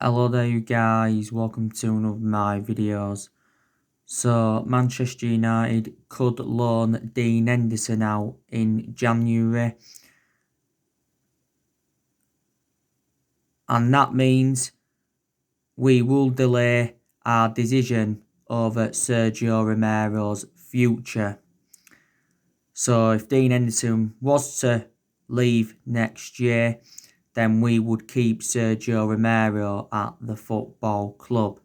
Hello there you guys, welcome to one of my videos. So Manchester United could loan Dean Henderson out in January, and that means we will delay our decision over Sergio Romero's future. So if Dean Henderson was to leave next year, then we would keep Sergio Romero at the football club.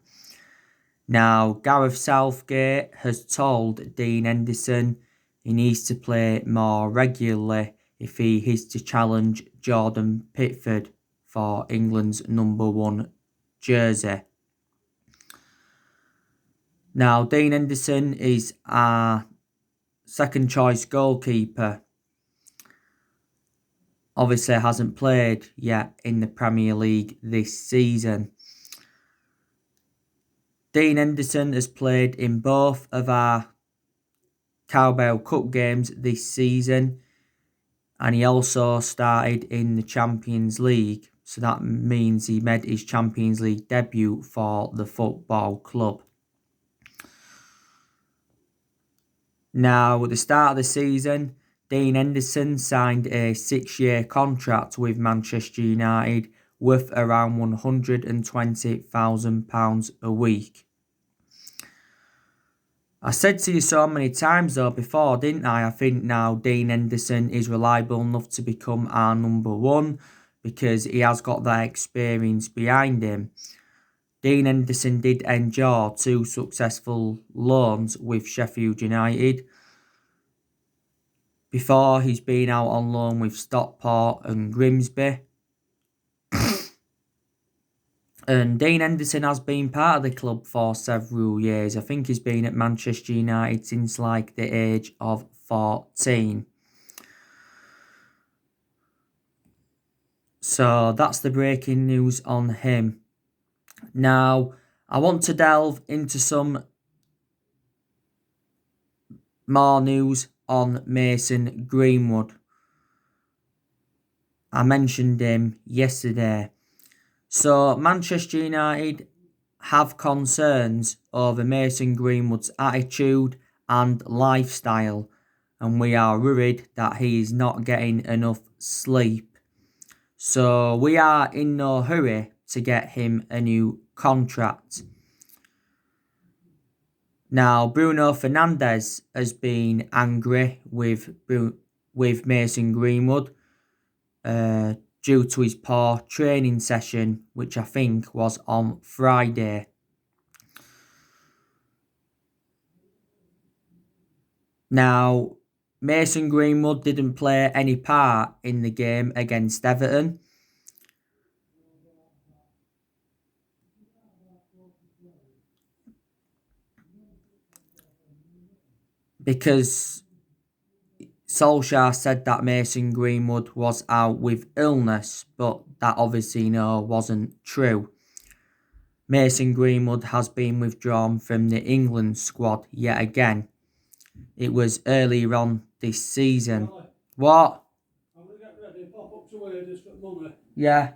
Now, Gareth Southgate has told Dean Henderson he needs to play more regularly if he is to challenge Jordan Pickford for England's #1 jersey. Now, Dean Henderson is our second choice goalkeeper. Obviously hasn't played yet in the Premier League this season. Dean Henderson has played in both of our Carabao Cup games this season, and he also started in the Champions League, so that means he made his Champions League debut for the football club. Now, at the start of the season, Dean Henderson signed a 6-year contract with Manchester United worth around £120,000 a week. I said to you so many times though before, didn't I? I think now Dean Henderson is reliable enough to become our #1 because he has got that experience behind him. Dean Henderson did endure 2 successful loans with Sheffield United before he's been out on loan with Stockport and Grimsby. And Dean Henderson has been part of the club for several years. I think he's been at Manchester United since like the age of 14. So that's the breaking news on him. Now, I want to delve into some more news on Mason Greenwood. I mentioned him yesterday. So, Manchester United have concerns over Mason Greenwood's attitude and lifestyle, and we are worried that he is not getting enough sleep. So, we are in no hurry to get him a new contract. Now, Bruno Fernandes has been angry with Mason Greenwood due to his poor training session, which I think was on Friday. Now, Mason Greenwood didn't play any part in the game against Everton. Because Solskjaer said that Mason Greenwood was out with illness, but that obviously wasn't true. Mason Greenwood has been withdrawn from the England squad yet again. It was earlier on this season. Right. What? I'm going to get ready, pop up to Henderson for money. Yeah.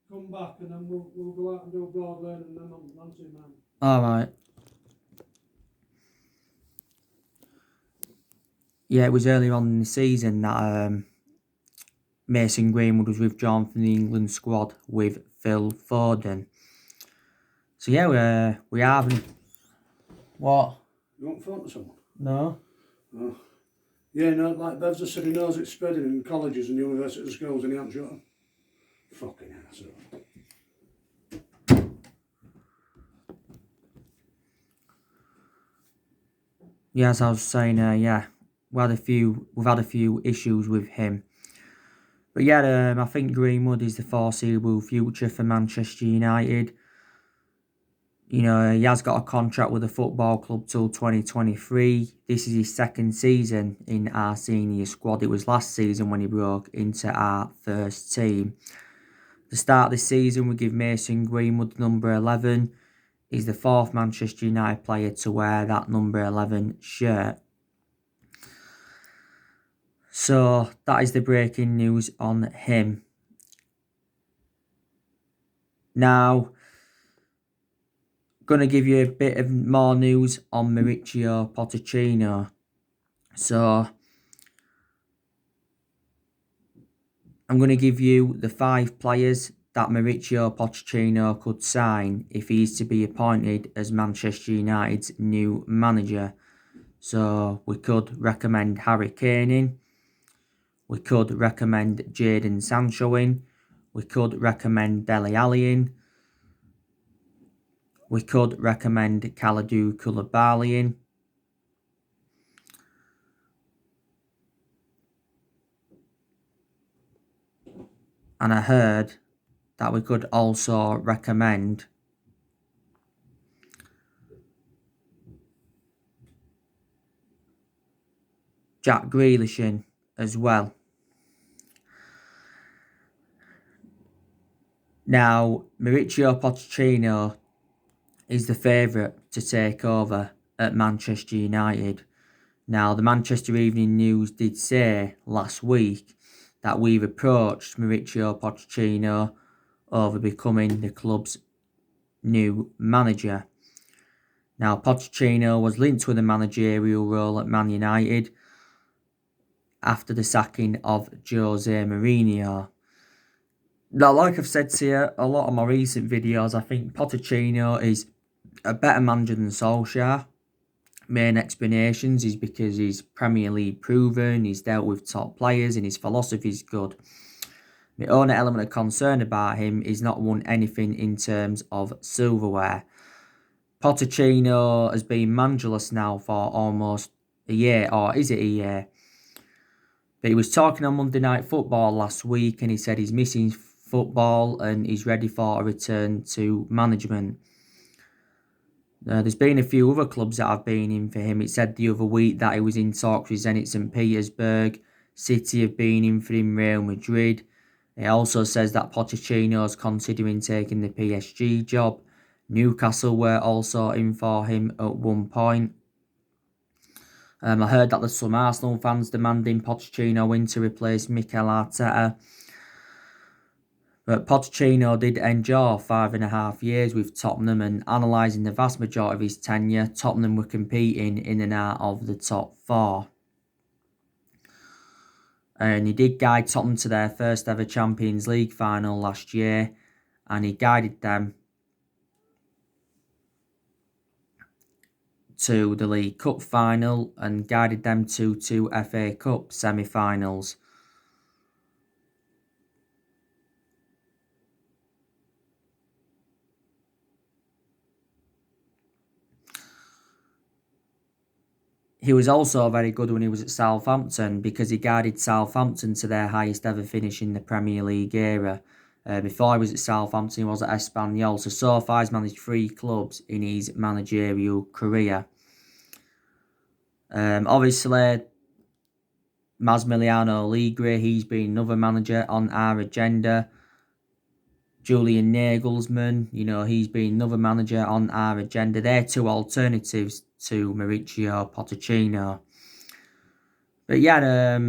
Come back and then we'll go out and do a broad learn and then on to man. Alright. Yeah, it was earlier on in the season that Mason Greenwood was withdrawn from the England squad with Phil Foden. So yeah, we haven't. What? You want phone to someone? No. Oh. Yeah, no, like Bev's just said he knows it's spreading in colleges and universities and schools and he hasn't shut them. Fucking asshole. Yeah, as I was saying, yeah, we've had a few issues with him. But yeah, I think Greenwood is the foreseeable future for Manchester United. You know, he has got a contract with the football club till 2023. This is his second season in our senior squad. It was last season when he broke into our first team. The start of the season, we give Mason Greenwood number 11. He's the 4th Manchester United player to wear that number 11 shirt. So that is the breaking news on him. Now, going to give you a bit of more news on Mauricio Pochettinho. So, I'm going to give you the 5 players that Mauricio Pochettinno could sign if he is to be appointed as Manchester United's new manager. So, we could recommend Harry Kane in. We could recommend Jadon Sancho in. We could recommend Dele Alli in. We could recommend Kalidou Koulibaly in. And I heard that we could also recommend Jack Grealish in as well. Now, Mauricio Pochettino is the favourite to take over at Manchester United. Now, the Manchester Evening News did say last week that we've approached Mauricio Pochettino over becoming the club's new manager. Now, Pochettino was linked with a managerial role at Man United after the sacking of Jose Mourinho. Now, like I've said to you, a lot of my recent videos, I think Pochettino is a better manager than Solskjaer. Main explanations is because he's Premier League proven, he's dealt with top players and his philosophy is good. The only element of concern about him is not won anything in terms of silverware. Pochettino has been managerless now for almost a year, or is it a year? But he was talking on Monday Night Football last week and he said he's missing football and he's ready for a return to management. There's been a few other clubs that have been in for him. It said the other week that he was in talks with Zenit St. Petersburg. City have been in for him, Real Madrid. It also says that Pochettino is considering taking the PSG job. Newcastle were also in for him at one point. I heard that there's some Arsenal fans demanding Pochettino in to replace Mikel Arteta. But Pochettino did endure 5.5 years with Tottenham, and analysing the vast majority of his tenure, Tottenham were competing in and out of the top 4. And he did guide Tottenham to their first ever Champions League final last year, and he guided them to the League Cup final and guided them to 2 FA Cup semi-finals. He was also very good when he was at Southampton because he guided Southampton to their highest ever finish in the Premier League era. Before he was at Southampton, he was at Espanyol. So far, he's managed 3 clubs in his managerial career. Obviously, Massimiliano Allegri, he's been another manager on our agenda. Julian Nagelsmann, he's been another manager on our agenda. They're 2 alternatives to Mauricio Pochettino. But yeah,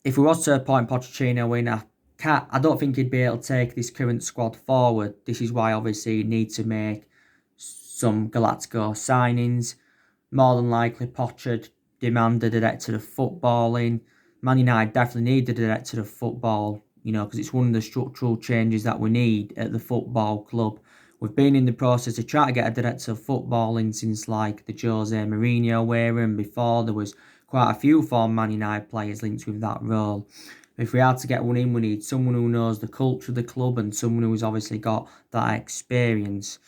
if we was to appoint Pochettino in, I don't think he'd be able to take this current squad forward. This is why obviously you need to make some Galactico signings. More than likely, Pochettino demand a director of footballing. Man United definitely need the director of football, because it's one of the structural changes that we need at the football club. We've been in the process of trying to get a director of footballing since like the Jose Mourinho era, and before there was quite a few former Man United players linked with that role. If we had to get one in, we need someone who knows the culture of the club and someone who's obviously got that experience.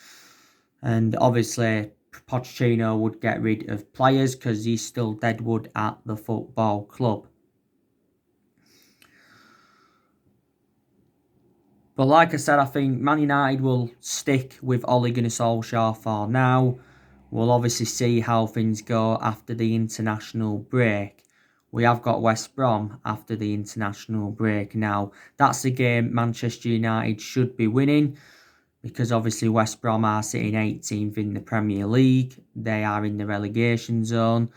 And obviously, Pochettino would get rid of players because he's still deadwood at the football club. But like I said, I think Man United will stick with Ole Gunnar Solskjaer for now. We'll obviously see how things go after the international break. We have got West Brom after the international break now. That's the game Manchester United should be winning, because obviously West Brom are sitting 18th in the Premier League. They are in the relegation zone.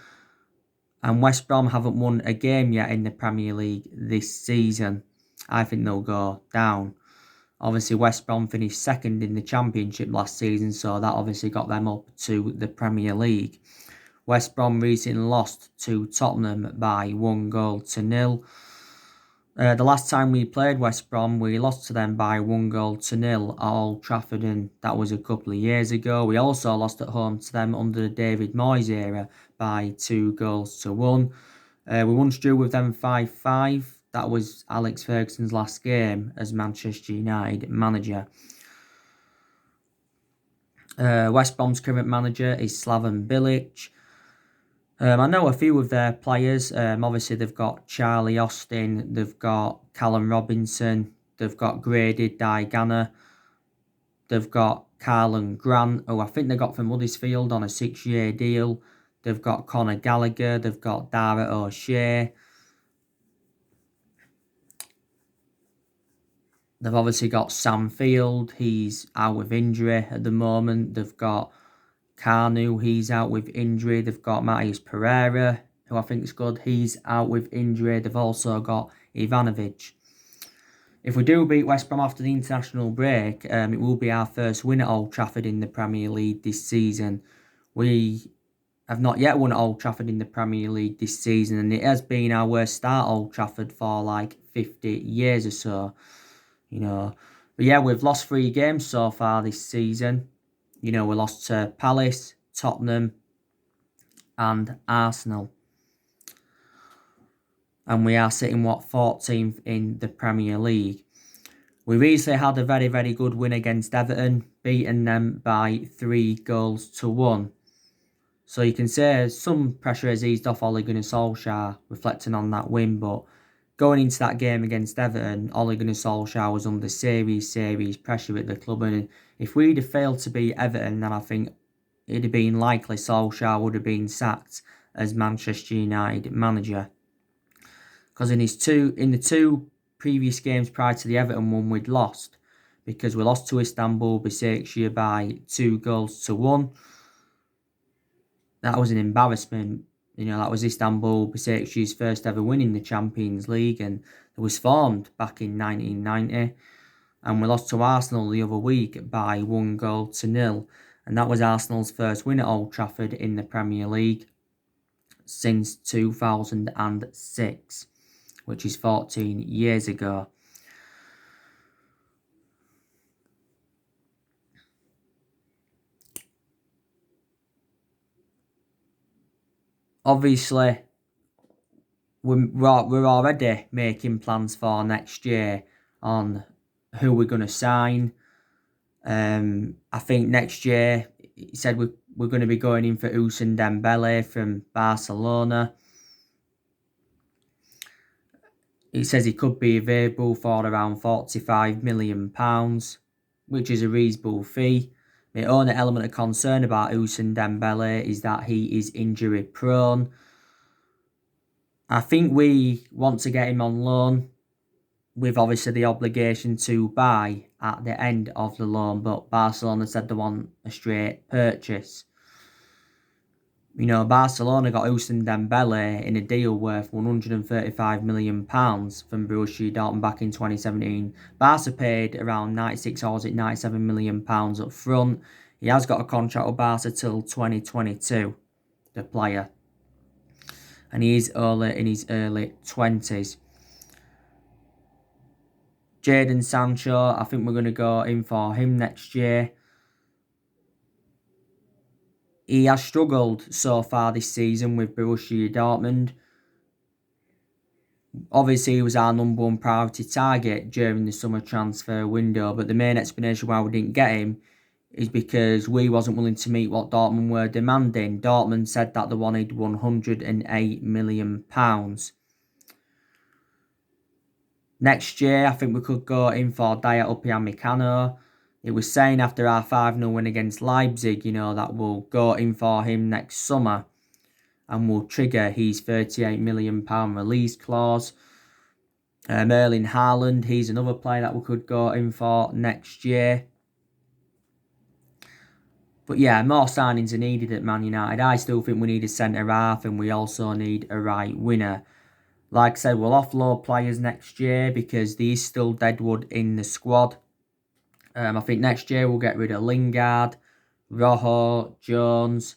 And West Brom haven't won a game yet in the Premier League this season. I think they'll go down. Obviously, West Brom finished second in the Championship last season, so that obviously got them up to the Premier League. West Brom recently lost to Tottenham by 1-0. The last time we played West Brom, we lost to them by 1-0 at Old Trafford, and that was a couple of years ago. We also lost at home to them under the David Moyes era by 2-1. We once drew with them 5-5. That was Alex Ferguson's last game as Manchester United manager. West Brom's current manager is Slaven Bilic. I know a few of their players. Obviously, they've got Charlie Austin, they've got Callum Robinson, they've got Grady Diagana, they've got Carlon Grant, who I think they got from Huddersfield on a 6-year deal. They've got Conor Gallagher, they've got Dara O'Shea. They've obviously got Sam Field, he's out with injury at the moment. They've got Carnu, he's out with injury. They've got Matheus Pereira, who I think is good, he's out with injury. They've also got Ivanovic. If we do beat West Brom after the international break, it will be our first win at Old Trafford in the Premier League this season. We have not yet won at Old Trafford in the Premier League this season, and it has been our worst start at Old Trafford for like 50 years or so. But yeah, we've lost 3 games so far this season. We lost to Palace, Tottenham and Arsenal. And we are sitting, 14th in the Premier League. We recently had a very, very good win against Everton, beating them by 3-1. So you can say some pressure has eased off Ole Gunnar Solskjaer, reflecting on that win, but going into that game against Everton, Ole Gunnar Solskjaer was under serious pressure at the club, and if we'd have failed to beat Everton, then I think it'd have been likely Solskjaer would have been sacked as Manchester United manager. Because in the two previous games prior to the Everton one, we'd lost, because we lost to Istanbul Başakşehir by 2-1. That was an embarrassment. That was Istanbul Başakşehir's first ever win in the Champions League, and it was formed back in 1990. And we lost to Arsenal the other week by 1-0. And that was Arsenal's first win at Old Trafford in the Premier League since 2006, which is 14 years ago. Obviously, we're already making plans for next year on who we're going to sign. I think next year, he said we're going to be going in for Ousmane Dembele from Barcelona. He says he could be available for around £45 million, which is a reasonable fee. The only element of concern about Ousmane Dembele is that he is injury prone. I think we want to get him on loan, with obviously the obligation to buy at the end of the loan, but Barcelona said they want a straight purchase. Barcelona got Ousmane Dembele in a deal worth £135 million from Borussia Dortmund back in 2017. Barca paid around 96 or £97 million up front. He has got a contract with Barca till 2022, the player. And he is only in his early 20s. Jadon Sancho, I think we're going to go in for him next year. He has struggled so far this season with Borussia Dortmund. Obviously, he was our number one priority target during the summer transfer window, but the main explanation why we didn't get him is because we wasn't willing to meet what Dortmund were demanding. Dortmund said that they wanted £108 million. Next year, I think we could go in for Dayot Upamecano. It was saying after our 5-0 win against Leipzig, that we'll go in for him next summer and we'll trigger his £38 million release clause. Erling Haaland, he's another player that we could go in for next year. But yeah, more signings are needed at Man United. I still think we need a centre-half and we also need a right winger. Like I said, we'll offload players next year because there is still deadwood in the squad. I think next year we'll get rid of Lingard, Rojo, Jones.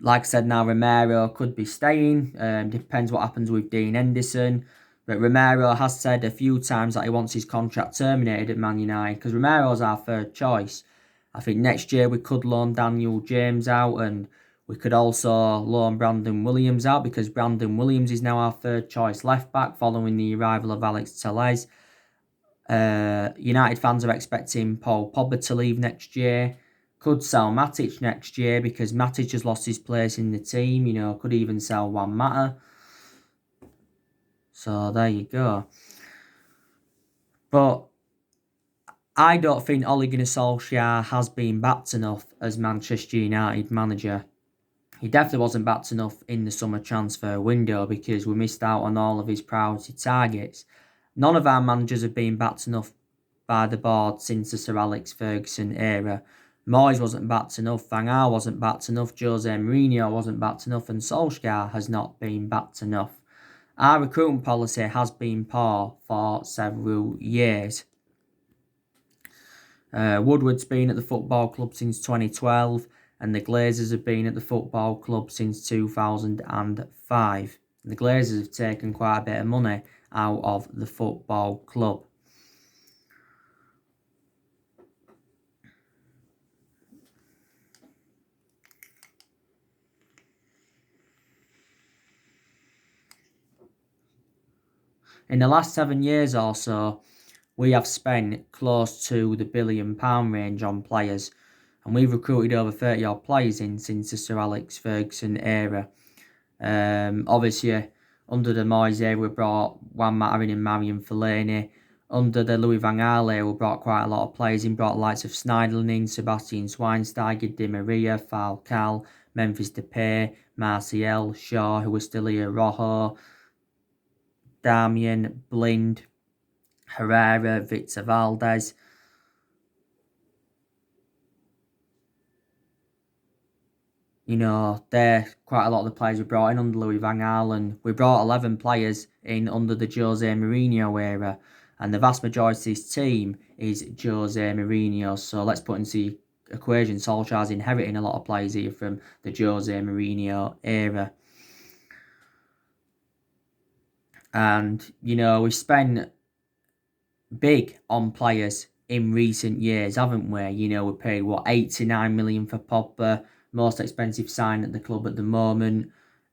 Like I said, now Romero could be staying. Depends what happens with Dean Henderson. But Romero has said a few times that he wants his contract terminated at Man United because Romero's our third choice. I think next year we could loan Daniel James out, and we could also loan Brandon Williams out because Brandon Williams is now our third choice left back following the arrival of Alex Telles. United fans are expecting Paul Pogba to leave next year. Could sell Matic next year because Matic has lost his place in the team. Could even sell Juan Mata. So there you go. But I don't think Ole Gunnar Solskjaer has been backed enough as Manchester United manager. He definitely wasn't backed enough in the summer transfer window because we missed out on all of his priority targets. None of our managers have been backed enough by the board since the Sir Alex Ferguson era. Moyes wasn't backed enough, Van Gaal wasn't backed enough, Jose Mourinho wasn't backed enough, and Solskjaer has not been backed enough. Our recruitment policy has been poor for several years. Woodward's been at the football club since 2012, and the Glazers have been at the football club since 2005. The Glazers have taken quite a bit of money out of the football club. In the last 7 years or so, we have spent close to the £1 billion range on players, and we've recruited over 30-odd players since the Sir Alex Ferguson era. Obviously, under the Moyes era, we brought Juan Mata in and Marion Fellaini. Under the Louis van Gaal era, we brought quite a lot of players in, brought the likes of Schneiderlin in, Sebastian Schweinsteiger, Di Maria, Falcao, Memphis Depay, Martial, Shaw, who was still here, Rojo, Darmian, Blind, Herrera, Victor Valdez. They're quite a lot of the players we brought in under Louis van Gaal, and we brought 11 players in under the Jose Mourinho era, and the vast majority of this team is Jose Mourinho. So let's put into the equation, Solskjaer's inheriting a lot of players here from the Jose Mourinho era. And, we spent big on players in recent years, haven't we? We paid, 89 million for Pogba, most expensive sign at the club at the moment.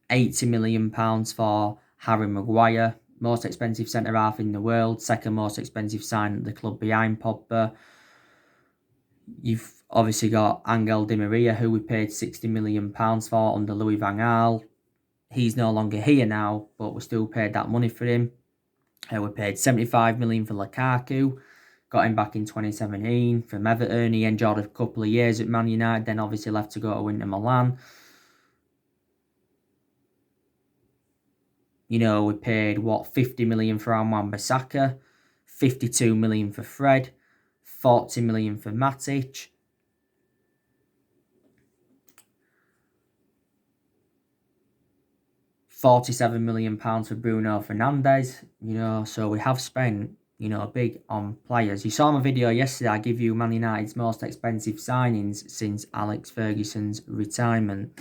£80 million for Harry Maguire, most expensive centre-half in the world, second most expensive sign at the club behind Pogba. You've obviously got Angel Di Maria, who we paid £60 million for under Louis van Gaal. He's no longer here now, but we still paid that money for him. We paid £75 million for Lukaku. Got him back in 2017 from Everton. He enjoyed a couple of years at Man United, then obviously left to go to Inter Milan. We paid, 50 million for Wan-Bissaka, 52 million for Fred, 40 million for Matic. £47 million for Bruno Fernandes, so we have spent, big on players. You saw my video yesterday, I give you Man United's most expensive signings since Alex Ferguson's retirement.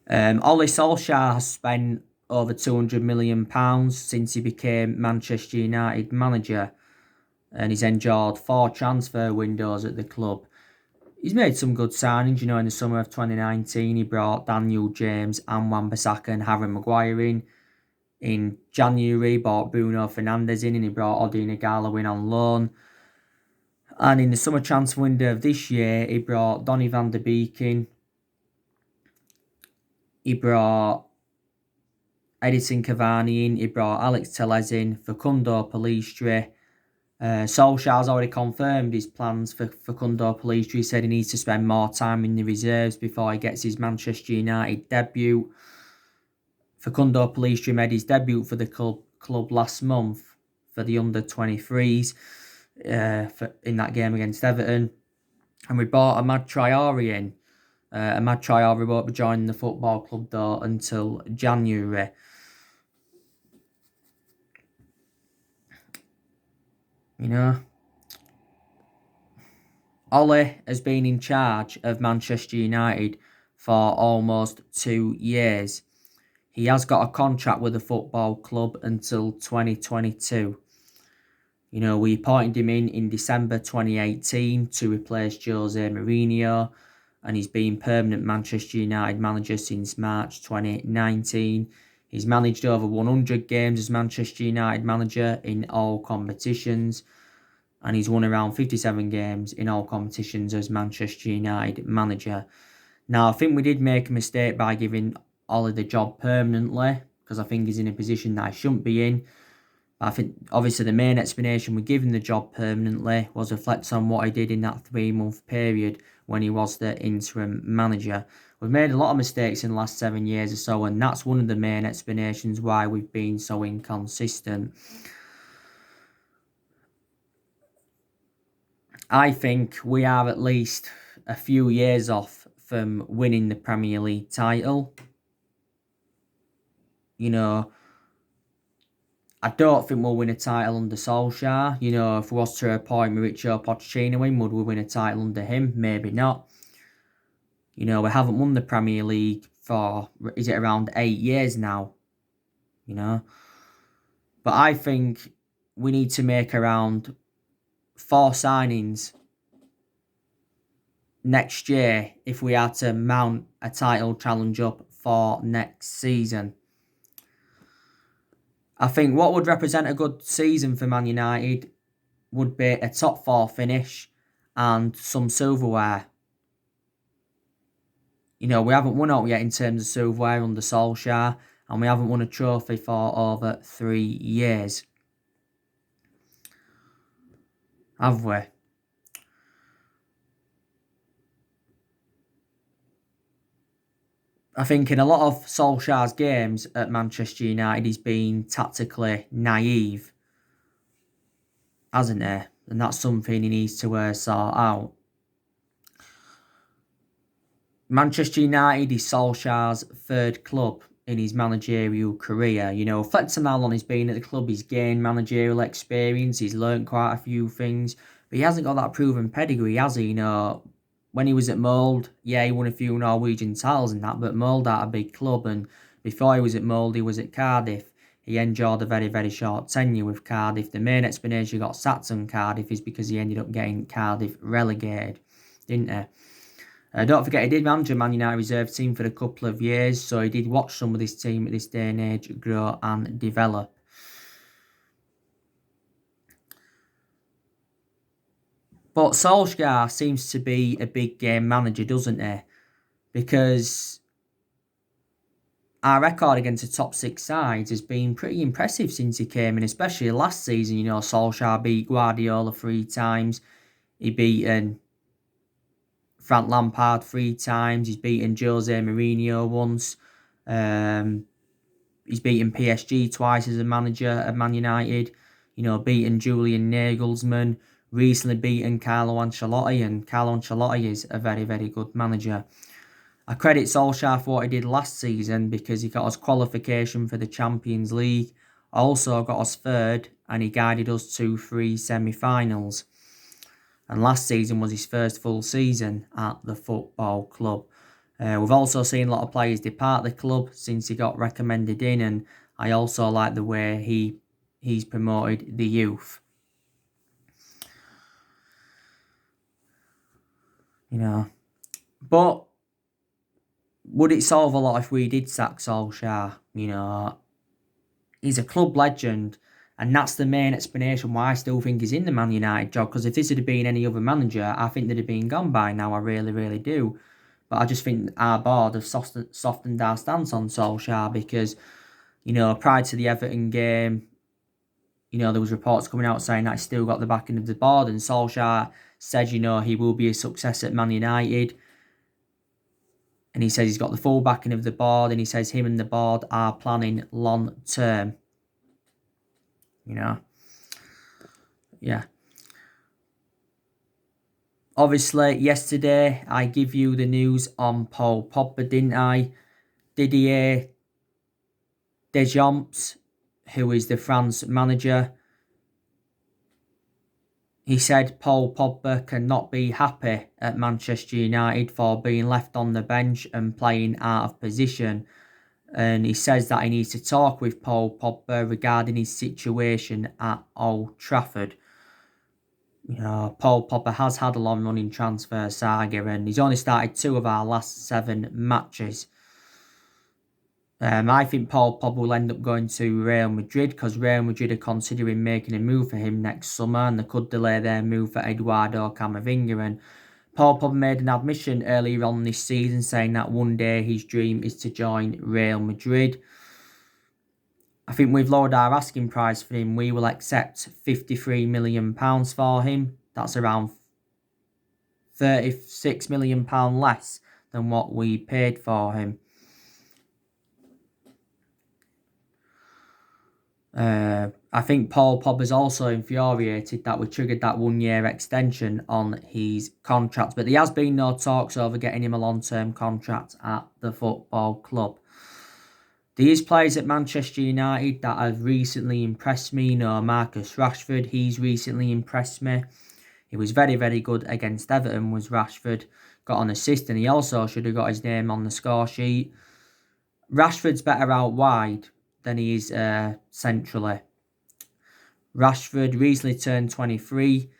Ole Solskjaer has spent over £200 million since he became Manchester United manager, and he's enjoyed 4 transfer windows at the club. He's made some good signings, in the summer of 2019, he brought Daniel James and Wan-Bissaka and Harry Maguire in. In January, he brought Bruno Fernandes in, and he brought Odin Igalo in on loan. And in the summer transfer window of this year, he brought Donny van der Beek in. He brought Edison Cavani in. He brought Alex Telles in, Facundo Pellistri. Solskjaer's already confirmed his plans for Facundo Pellistri. He said he needs to spend more time in the reserves before he gets his Manchester United debut. Facundo Pellistri made his debut for the club last month for the under-23s in that game against Everton. And we bought Amad Traore in. Amad Traore won't be joining the football club though until January. You know, Ole has been in charge of Manchester United for almost 2 years. He has got a contract with the football club until 2022. You know, we appointed him in December 2018 to replace Jose Mourinho, and he's been permanent Manchester United manager since March 2019. He's managed over 100 games as Manchester United manager in all competitions, and he's won around 57 games in all competitions as Manchester United manager. Now, I think we did make a mistake by giving Ole the job permanently, because I think he's in a position that I shouldn't be in. I think, obviously, the main explanation we give him the job permanently was reflect on what he did in that 3-month period when he was the interim manager. We've made a lot of mistakes in the last 7 years or so, and that's one of the main explanations why we've been so inconsistent. I think we are at least a few years off from winning the Premier League title. You know, I don't think we'll win a title under Solskjaer. You know, if we was to appoint Mauricio Pochettinho in, would we win a title under him? Maybe not. You know, we haven't won the Premier League for, is it around 8 years now? You know? But I think we need to make around 4 signings next year if we are to mount a title challenge up for next season. I think what would represent a good season for Man United would be a top 4 finish and some silverware. You know, we haven't won out yet in terms of silverware under Solskjaer, and we haven't won a trophy for over 3 years. Have we? I think in a lot of Solskjaer's games at Manchester United, he's been tactically naive, hasn't he? And that's something he needs to sort out. Manchester United is Solskjaer's 3rd club in his managerial career. You know, reflecting how long he's been at the club, he's gained managerial experience, he's learnt quite a few things, but he hasn't got that proven pedigree, has he? You know, when he was at Mould, yeah, he won a few Norwegian titles and that, but Mould had a big club, and before he was at Mould, he was at Cardiff. He enjoyed a very, very short tenure with Cardiff. The main explanation he got sacked on Cardiff is because he ended up getting Cardiff relegated, didn't he? Don't forget, he did manage a Man United reserve team for a couple of years, so he did watch some of this team at this day and age grow and develop. But Solskjaer seems to be a big game manager, doesn't he? Because our record against the top 6 sides has been pretty impressive since he came in, especially last season. You know, Solskjaer beat Guardiola 3 times. He beaten Frank Lampard 3 times. He's beaten Jose Mourinho once. He's beaten PSG twice as a manager at Man United. You know, beaten Julian Nagelsmann. Recently beaten Carlo Ancelotti, and Carlo Ancelotti is a very, very good manager. I credit Solskjaer for what he did last season because he got us qualification for the Champions League. Also got us 3rd, and he guided us to 3 semi-finals. And last season was his first full season at the football club. We've also seen a lot of players depart the club since he got recommended in, and I also like the way he's promoted the youth. You know, but would it solve a lot if we did sack Solskjaer? You know, he's a club legend, and that's the main explanation why I still think he's in the Man United job. Because if this had been any other manager, I think they'd have been gone by now. I really, really do. But I just think our board have softened our stance on Solskjaer because, you know, prior to the Everton game, you know, there was reports coming out saying that he still got the backing of the board, and Solskjaer said, you know, he will be a success at Man United. And he says he's got the full backing of the board, and he says him and the board are planning long term. You know? Yeah. Obviously, yesterday I give you the news on Paul Pogba, didn't I? Didier Deschamps, who is the France manager, He said Paul Pogba cannot be happy at Manchester United for being left on the bench and playing out of position. And he says that he needs to talk with Paul Pogba regarding his situation at Old Trafford. Paul Pogba has had a long-running transfer saga and he's only started 2 of our last 7 matches. I think Paul Pogba will end up going to Real Madrid because Real Madrid are considering making a move for him next summer and they could delay their move for Eduardo Camavinga. And Paul Pogba made an admission earlier on this season saying that one day his dream is to join Real Madrid. I think we've lowered our asking price for him. We will accept £53 million for him. That's around £36 million less than what we paid for him. I think Paul Pogba's also infuriated that we triggered that 1-year extension on his contract, but there has been no talks over getting him a long-term contract at the football club. There is players at Manchester United that have recently impressed me. Marcus Rashford, he's recently impressed me. He was very, very good against Everton, was Rashford. Got an assist and he also should have got his name on the score sheet. Rashford's better out wide than he is centrally. Rashford recently turned 23.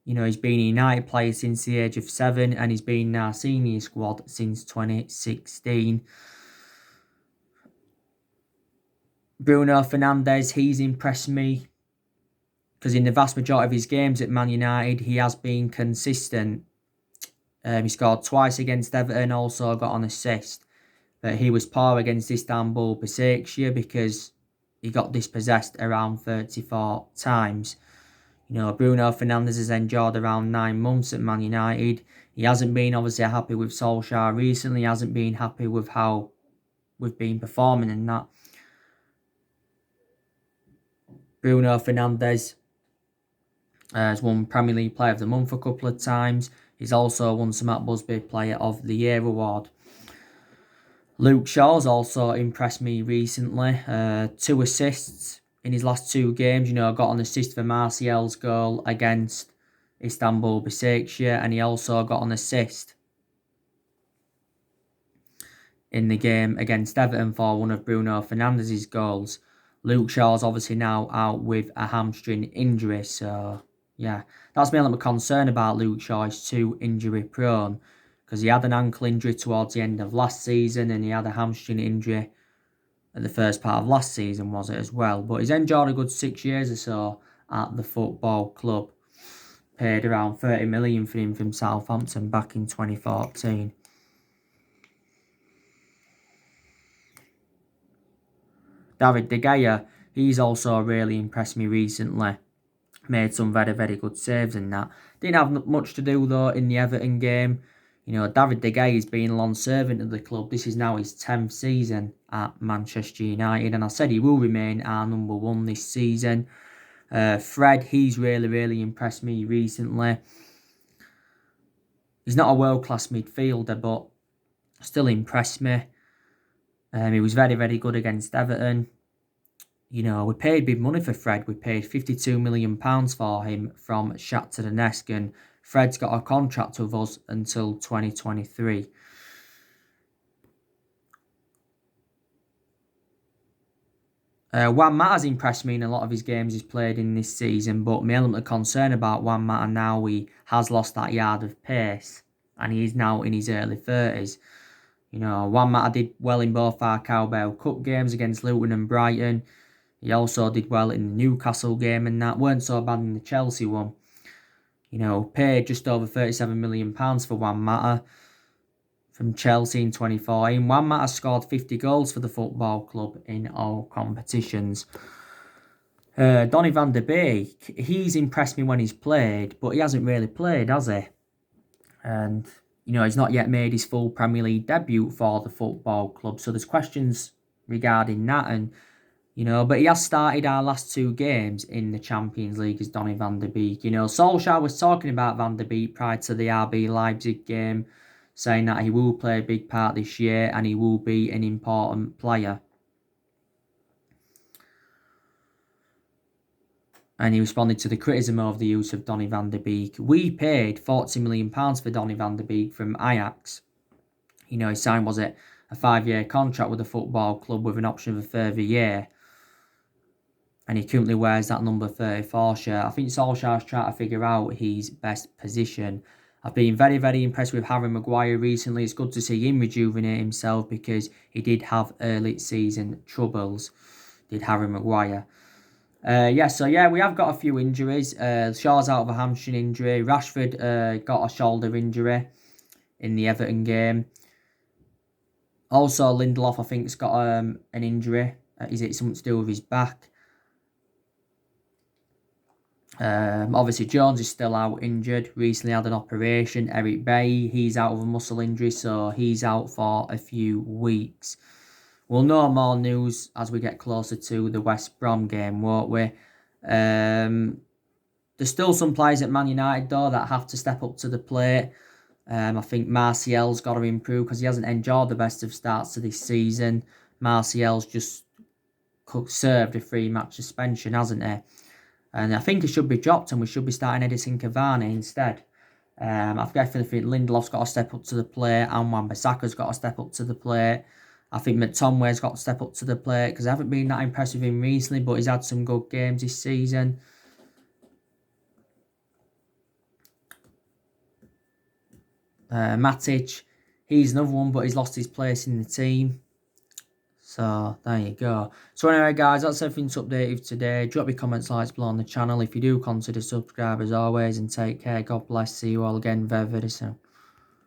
He's been a United player since the age of 7 and he's been in our senior squad since 2016. Bruno Fernandes, he's impressed me because in the vast majority of his games at Man United, he has been consistent. He scored twice against Everton, also got an assist. But he was poor against Istanbul Başakşehir because he got dispossessed around 34 times. Bruno Fernandes has endured around 9 months at Man United. He hasn't been obviously happy with Solskjaer recently. He hasn't been happy with how we've been performing and that. Bruno Fernandes has won Premier League Player of the Month a couple of times. He's also won some Matt Busby Player of the Year award. Luke Shaw's also impressed me recently. 2 assists in his last 2 games. Got an assist for Martial's goal against Istanbul Başakşehir and he also got an assist in the game against Everton for one of Bruno Fernandes' goals. Luke Shaw's obviously now out with a hamstring injury, so yeah. That's mainly my concern about Luke Shaw, he's too injury prone. Because he had an ankle injury towards the end of last season and he had a hamstring injury at the first part of last season, was it, as well. But he's enjoyed a good 6 years or so at the football club. Paid around 30 million for him from Southampton back in 2014. David De Gea, he's also really impressed me recently. Made some very, very good saves and that. Didn't have much to do though in the Everton game. David De Gea has been a long servant of the club. This is now his 10th season at Manchester United. And I said he will remain our number 1 this season. Fred, he's really, really impressed me recently. He's not a world-class midfielder, but still impressed me. He was very, very good against Everton. We paid big money for Fred. We paid £52 million for him from Shakhtar Donetsk, and Fred's got a contract with us until 2023. Juan Mata's impressed me in a lot of his games he's played in this season, but my element of concern about Juan Mata now, he has lost that yard of pace, and he is now in his early 30s. Juan Mata did well in both our Carabao Cup games against Luton and Brighton. He also did well in the Newcastle game and that. Weren't so bad in the Chelsea one. Paid just over £37 million for Juan Mata from Chelsea in 2014. Juan Mata scored 50 goals for the football club in all competitions. Donny van der Beek, he's impressed me when he's played, but he hasn't really played, has he? And, he's not yet made his full Premier League debut for the football club, so there's questions regarding that. And but he has started our last 2 games in the Champions League as Donny van der Beek. Solskjaer was talking about Van der Beek prior to the RB Leipzig game, saying that he will play a big part this year and he will be an important player. and he responded to the criticism of the use of Donny van der Beek. We paid £40 million for Donny van der Beek from Ajax. You know, he signed, was it, a 5-year contract with the football club with an option of a further year. And he currently wears that number 34 shirt. I think Solskjaer's trying to figure out his best position. I've been very, very impressed with Harry Maguire recently. It's good to see him rejuvenate himself because he did have early season troubles, did Harry Maguire. We have got a few injuries. Shaw's out of a hamstring injury. Rashford got a shoulder injury in the Everton game. Also, Lindelof, I think, has got an injury. Is it something to do with his back? Obviously, Jones is still out injured. Recently had an operation. Eric Bailly, he's out of a muscle injury, so he's out for a few weeks. We'll know more news as we get closer to the West Brom game, won't we? There's still some players at Man United, though, that have to step up to the plate. I think Martial's got to improve because he hasn't enjoyed the best of starts to this season. Martial's just served a 3-match suspension, hasn't he? And I think he should be dropped and we should be starting Edison Cavani instead. I definitely think Lindelof's got to step up to the plate and Wan-Bissaka's got to step up to the plate. I think McTominay's got to step up to the plate because I haven't been that impressed with him recently, but he's had some good games this season. Matic, he's another one, but he's lost his place in the team. So, there you go. So, anyway, guys, that's everything to update you today. Drop your comments, likes below on the channel. If you do, consider subscribe as always. And take care. God bless. See you all again very, very soon.